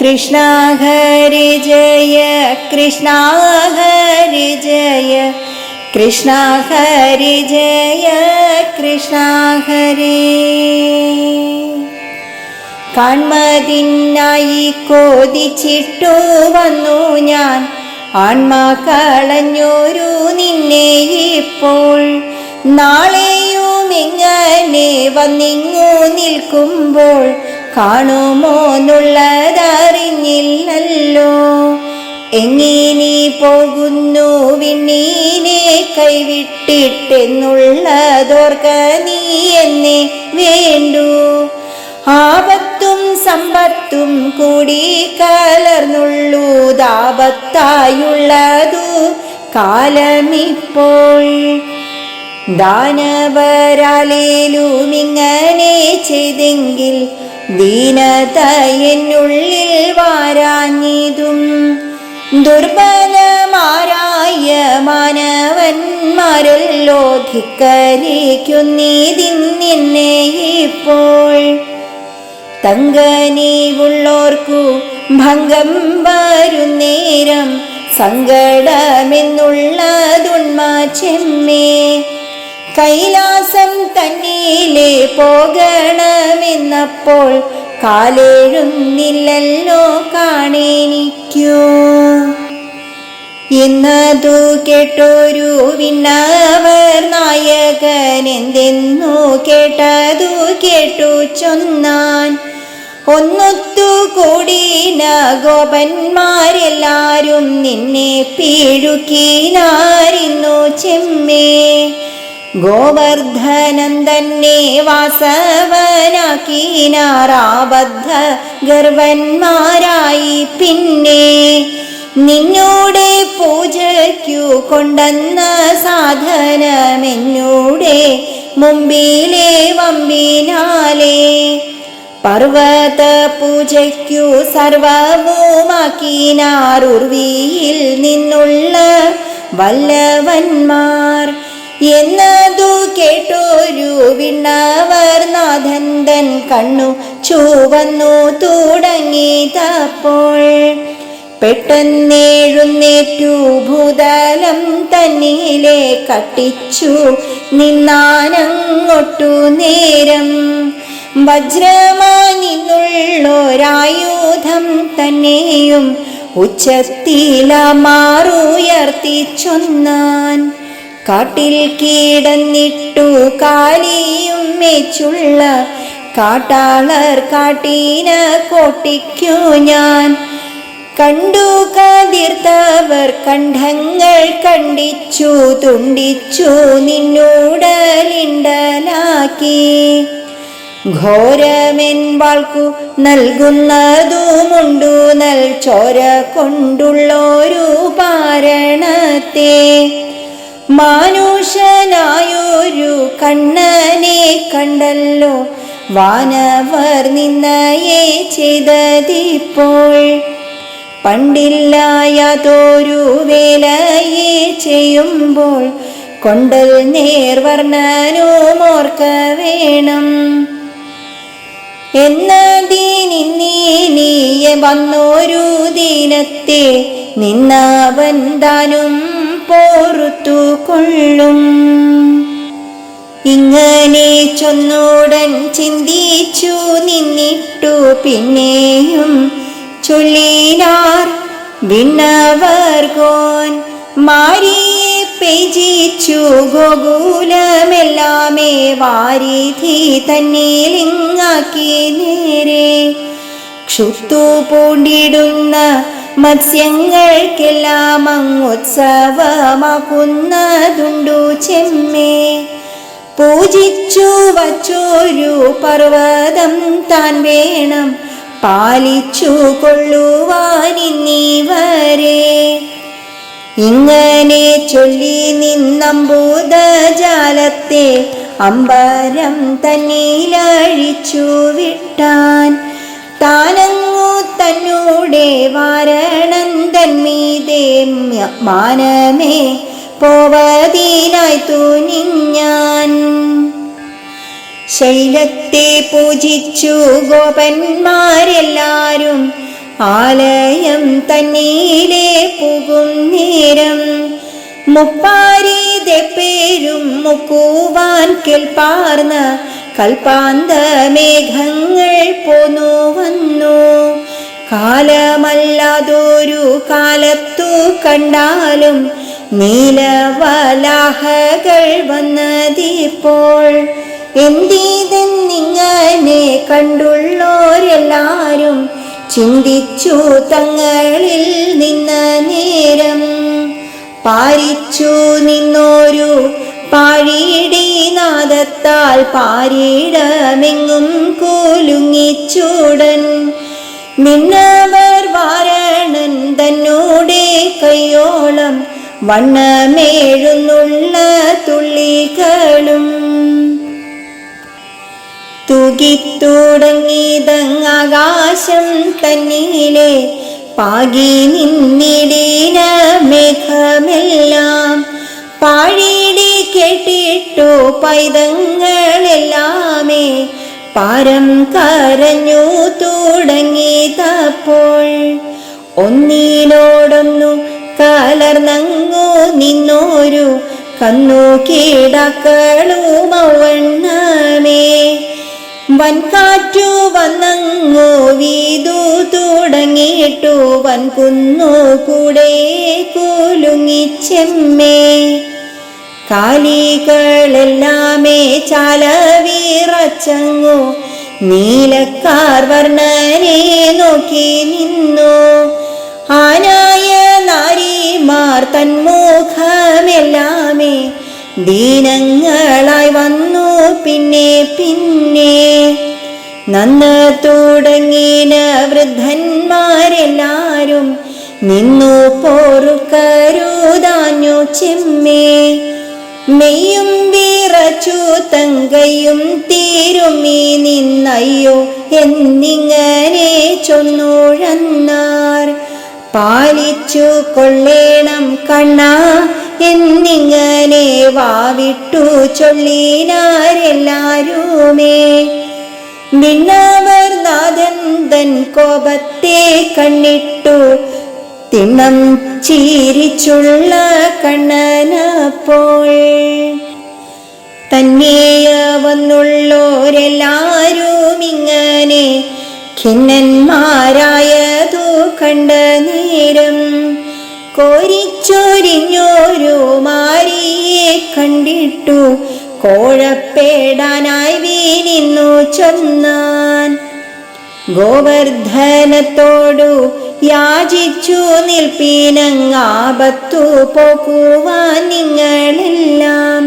കൃഷ്ണ ഹരി ജയ കൃഷ്ണ ഹരി ജയ കൃഷ്ണ ഹരി ജയ കൃഷ്ണ ഹരി. കാൺമതിനായി കൊതിച്ചിട്ടു വന്നു ഞാൻ, ആൺമാ കളഞ്ഞൊരു നിന്നെ ഇപ്പോൾ. നാളെയും ഇങ്ങനെ വന്നിങ്ങു നിൽക്കുമ്പോൾ കാണുമോന്നുള്ളതറിഞ്ഞില്ലല്ലോ. എങ്ങനെ പോകുന്നു വിണ്ണീനെ കൈവിട്ടിട്ടെന്നുള്ളതോർക്ക നീ എന്നെ വേണ്ടു. ആപത്തും സമ്പത്തും കൂടി കലർന്നുള്ളതാപത്തായുള്ളതു കാലമിപ്പോൾ. ദാനവരാലേലും ഇങ്ങനെ ചെയ്തെങ്കിൽ ദീനത എന്നുള്ളിൽ വാരാഞ്ഞിതും. ദുർബലമാരായ മാനവന്മാരല്ലോ ധിക്കരിക്കുന്നീതിന്നെ ഇപ്പോൾ. തങ്കനീവുള്ളോർക്കു ഭംഗം വരുന്നേരം സങ്കടമെന്നുള്ളതുണ്മാ ചെമ്മേ. കൈലാസം തന്നിലെ പോകണമെന്നപ്പോൾ കാലെഴുന്നില്ലല്ലോ കാണേനിക്കൂ. എന്നതു കേട്ടൊരു വിണ്ണവർ നായകൻ എന്തെന്നു കേട്ടതു കേട്ടു ചൊന്നാൻ. ഒന്നൊത്തു കൂടിന ഗോപന്മാരെല്ലാരും നിന്നെ പീഴുക്കിനാരിന്നു ചെമ്മേ. ഗോവർദ്ധനൻ തന്നെ വാസവനാക്കിനാറാബദ്ധ ഗർവന്മാരായി പിന്നെ. നിന്നോടെ പൂജയ്ക്കു കൊണ്ടെന്ന സാധനമെന്നോടെ മുമ്പിലെ വമ്പിനാലേ. പർവ്വത പൂജയ്ക്കു സർവവുമാക്കിനാറുർവിയിൽ നിന്നുള്ള വല്ലവന്മാർ. എന്നതു കേട്ടൊരു വിണ്ണവർ നാഥന്തൻ കണ്ണു ചുവന്നു തുടങ്ങിയതപ്പോൾ. പെട്ടെന്നെഴുന്നേറ്റു ഭൂതലം തന്നിലെ കട്ടിച്ചു നിന്നാനങ്ങൊട്ടു നേരം. വജ്രമാനിന്നുള്ളൊരായുധം തന്നെയും ഉച്ചത്തിലമാറുയർത്തിച്ചൊന്നാൻ. കാട്ടിൽ കിടന്നിട്ടു കാലിയും മേച്ചുള്ള കാട്ടാളർ കാട്ടിന കോട്ടിക്കു ഞാൻ. കണ്ടു കതിർത്തവർ കണ്ഠങ്ങൾ കണ്ടിച്ചു തുണ്ടിച്ചു നിന്നോടലിണ്ടലാക്കി. ഘോരമെൻ വാൾക്കു നൽകുന്നതുമുണ്ടു നൽ ചോര കൊണ്ടുള്ളൊരു പാരണത്തെ. മാനുഷനായൊരു കണ്ണനെ കണ്ടല്ലോ വാനവർ നിന്നയെ ചെയ്തതിപ്പോൾ. പണ്ടില്ലായതൊരു വേലയെ ചെയ്യുമ്പോൾ കൊണ്ടൽ നേർവർണ്ണനുമോർക്ക വേണം. എന്നതിനിന്നീയെ വന്നൊരു ദിനത്തെ നിന്നവൻ താനും പോറുത്തു കൊള്ളും. ഇങ്ങനെ ചൊന്നുടൻ ചിന്തിച്ചു നിന്നിട്ടു പിന്നെയും ചൊല്ലിനാർ വിണ്ണവർഗോൻ. മാരിയെ പെയ്ജിച്ചു ഗോകുലമെല്ലാമേ വാരിധി തന്നിലിങ്ങാക്കി നേരെ. ക്ഷുത്തു പൂണ്ടിടുന്ന മത്സ്യങ്ങൾക്കെല്ലാം അങ്ങുത്സവമാക്കുന്നതുണ്ടു ചെമ്മേ. പൂജിച്ചു വച്ചൊരു പർവ്വതം താൻ വേണം പാലിച്ചു കൊള്ളുവാനിന്നീവരെ. ഇങ്ങനെ ചൊല്ലി നിന്നമ്പൂതജാലത്തെ അമ്പരം തന്നിലഴിച്ചു വിട്ടാൻ. താനങ്ങു തന്നൂടെ വാരണന്തൻ മീതെ മാനമേ പോവതിനായി തുനിഞ്ഞാൻ. ശൈലത്തെ പൂജിച്ചു ഗോപന്മാരെല്ലാരും ആലയം തന്നീലെ പോകും നേരം മുപ്പാരീതെ പേരും മുക്കുവാൻ കേൾപ്പാർന്ന കൽപ്പാന്ത മേഘങ്ങൾ പോന്നു വന്നു. കാലമല്ലാതൊരു കാലത്തു കണ്ടാലും നീലവലാഹകൾ വന്നതിപ്പോൾ. എന്തിതെന്നിങ്ങനെ കണ്ടുള്ളോരെല്ലാരും ചിന്തിച്ചു തങ്ങളിൽ നിന്ന നേരം. പാരിച്ചു നിന്നോരു പാഴിടി നാദത്താൽ പാരിടമെങ്ങും കുലുങ്ങിച്ചൂടൻ നിന്നവർ വാരണൻ തന്നോടെ കയ്യോളം വണ്ണമേഴുന്നുള്ള തുള്ളികളും. തൂകിത്തുടങ്ങിയതങ്ങാകാശം തന്നിലെ പാകി നിന്നിടീന മേഘമെല്ലാം. പാഴിടി കേട്ടിട്ടു പൈതങ്ങളെല്ലാമേ പാരം കരഞ്ഞു തുടങ്ങിയതപ്പോൾ. ഒന്നിനോടൊന്നു കലർന്നങ്ങു നിന്നോരു കന്നു കീടക്കളുമവണ്ണമേ. വൻകാറ്റു വന്നങ്ങു വീതു തുടങ്ങിയിട്ടു വൻകുന്നു കൂടെ കുലുങ്ങിച്ചെമ്മേ. കാലികളെല്ലാമേ ചാല വിറച്ചങ്ങു നീലക്കാർ വർണ്ണനെ നോക്കി നിന്നു. ആനായ നാരിമാർ തന്മുഖമെല്ലാമേ ദീനങ്ങളായി വന്നു പിന്നെ പിന്നെ. നന്ന് തുടങ്ങിന വൃദ്ധന്മാരെല്ലാരും നിന്നു പോറുക്കരുതാഞ്ഞു ചെമ്മേ. മെയ്യും വിറച്ചു തങ്കയും തീരുമീ നിന്നയ്യോ എന്നിങ്ങനെ ചൊന്നുഴന്നാർ. പാലിച്ചു കൊള്ളേണം കണ്ണ എന്നിങ്ങനെ വാവിട്ടു ചൊല്ലിനാരെല്ലാരുമേ. വിണ്ണവർ നാഥൻ തൻ കോപത്തെ കണ്ണിട്ടു തിണ്ണം ചീരിച്ചുള്ള കണ്ണനപ്പോൾ. തന്നെയ വന്നുള്ളോരെല്ലാരും ഇങ്ങനെ ഖിന്നന്മാരായതു കണ്ട നേരം കോരിച്ചൊരിഞ്ഞോരു മാരിയെ കണ്ടിട്ടു കോഴപ്പേടാനായി വീനിന്നു ചൊന്നാൻ. ഗോവർദ്ധനത്തോടു യാചിച്ചു നിൽപ്പീനങ്ങാപത്തു പോക്കുവാൻ നിങ്ങളെല്ലാം.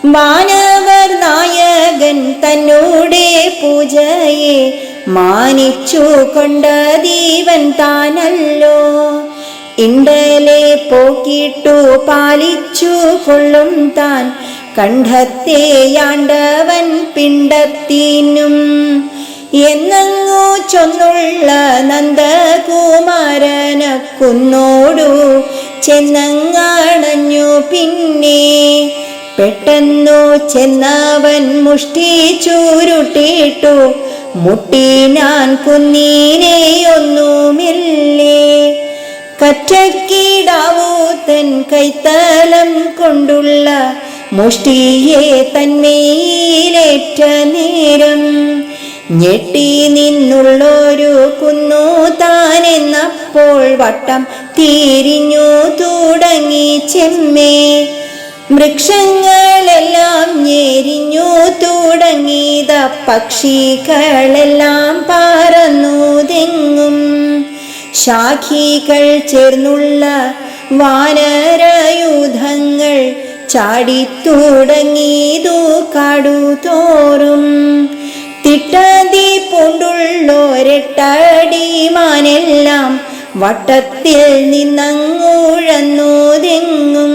വാനവർ നായകൻ തന്നോടെ പൂജയെ മാനിച്ചു കൊണ്ട ദീവൻ താനല്ലോ. ഇണ്ടലെ പോക്കിട്ടു പാലിച്ചു കൊള്ളും താൻ കണ്ഠത്തെയാണ്ടവൻ പിണ്ടത്തിനും എന്നങ്ങു ചൊന്നുള്ള നന്ദകുമാരന കുന്നോടു ചെന്നങ്ങണഞ്ഞു. പിന്നെ പെട്ടെന്നു ചെന്നവൻ മുഷ്ടി ചുരുട്ടിട്ടു മുട്ടിനാൻ കുന്നീനെയൊന്നുമില്ലേ. കറ്റക്കിടാവൂ തൻ കൈത്തലം കൊണ്ടുള്ള മുഷ്ടിയെ തന്മേലേറ്റ നേരം ഞെട്ടി നിന്നുള്ളൊരു കുന്നു താനെന്നപ്പോൾ വട്ടം തിരിഞ്ഞു തുടങ്ങി ചെമ്മേ. വൃക്ഷങ്ങളെല്ലാം ഞെരിഞ്ഞു തുടങ്ങിയത പക്ഷികളെല്ലാം പറന്നുതെങ്ങും. ശാഖികൾ ചേർന്നുള്ള വാനരയൂഥങ്ങൾ ചാടിത്തുടങ്ങിയതു കാടുതോറും. തിട്ടതി പൂണ്ടുള്ളോരെട്ടടിമാനെല്ലാം വട്ടത്തിൽ നിന്നങ്ങുഴന്നുതെങ്ങും.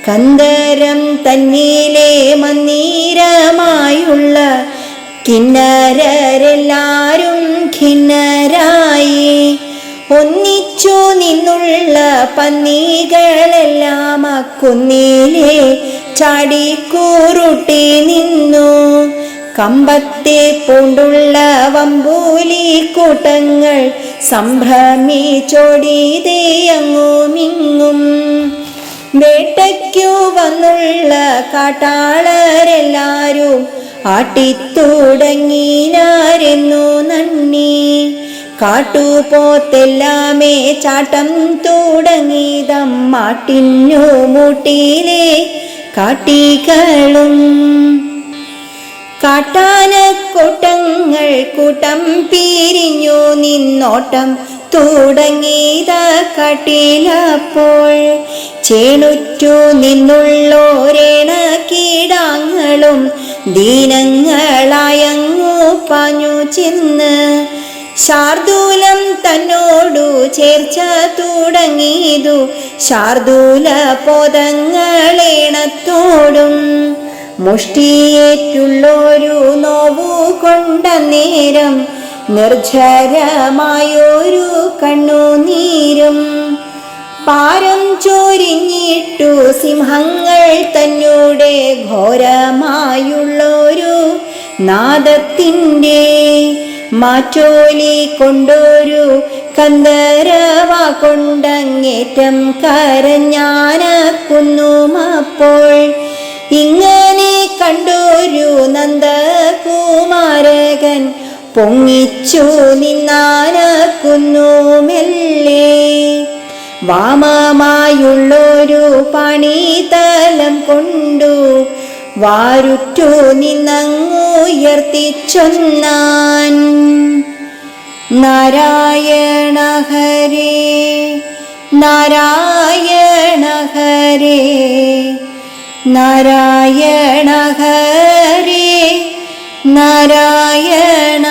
കന്ദരം തന്നിലെ മന്ദിരമായുള്ള കിന്നരരെല്ലാരും ഖിന്നരായി. ഒന്നിച്ചു നിന്നുള്ള പന്നികളെല്ലാം കുന്നിലെ ചാടിക്കൂറുട്ടി നിന്നു. കമ്പത്തെ പൂണ്ടുള്ള വമ്പൂലി കൂട്ടങ്ങൾ സംഭ്രമിച്ചോടിയതേ അങ്ങുമിങ്ങും. വേട്ടയ്ക്കു വന്നുള്ള കാട്ടാളരെല്ലാരും ആട്ടിത്തുടങ്ങിനാരെന്നു നന്ദി. കാട്ടുപോത്തെല്ലാമേ ചാട്ടം തുടങ്ങിയതം മാട്ടിന്നു മൂട്ടിലെ കാട്ടികളും. കാട്ടാനക്കൂട്ടങ്ങൾ കൂട്ടം പിരിഞ്ഞു നിന്നോട്ടം തുടങ്ങിയത കാട്ടിലപ്പോൾ. ചേണുറ്റു നിന്നുള്ളോരേണ കീടാങ്ങളും ദീനങ്ങളായങ്ങു പാഞ്ഞു ചെന്ന് ശാർദൂലം തന്നോടു ചേർച്ച തുടങ്ങിയതു ശാർദൂല പോതങ്ങളേണത്തോടും. മുഷ്ടിയേറ്റുള്ളൊരു നോവു കൊണ്ട നേരം നിർജ്ജരമായൊരു കണ്ണുനീരും. പാരം ചൊരിഞ്ഞിട്ടു സിംഹങ്ങൾ തന്നോടെ ഘോരമായുള്ളൊരു നാദത്തിൻ്റെ മാറ്റോലി കൊണ്ടൊരു കന്ദരവ കൊണ്ടങ്ങേറ്റം കരഞ്ഞാനക്കുന്നുമപ്പോൾ. ഇങ്ങനെ കണ്ടൊരു നന്ദകുമാരകൻ പൊങ്ങിച്ചു നിന്നാനക്കുന്നു മെല്ലെ. വാമമായുള്ളൊരു പണിതലം കൊണ്ടു വാരുറ്റു നിന്നങ്ങുയർത്തിച്ചൊന്നാൻ. നാരായണ ഹരേ നാരായണ ഹരേ നാരായണ ഹരേ നാരായണ.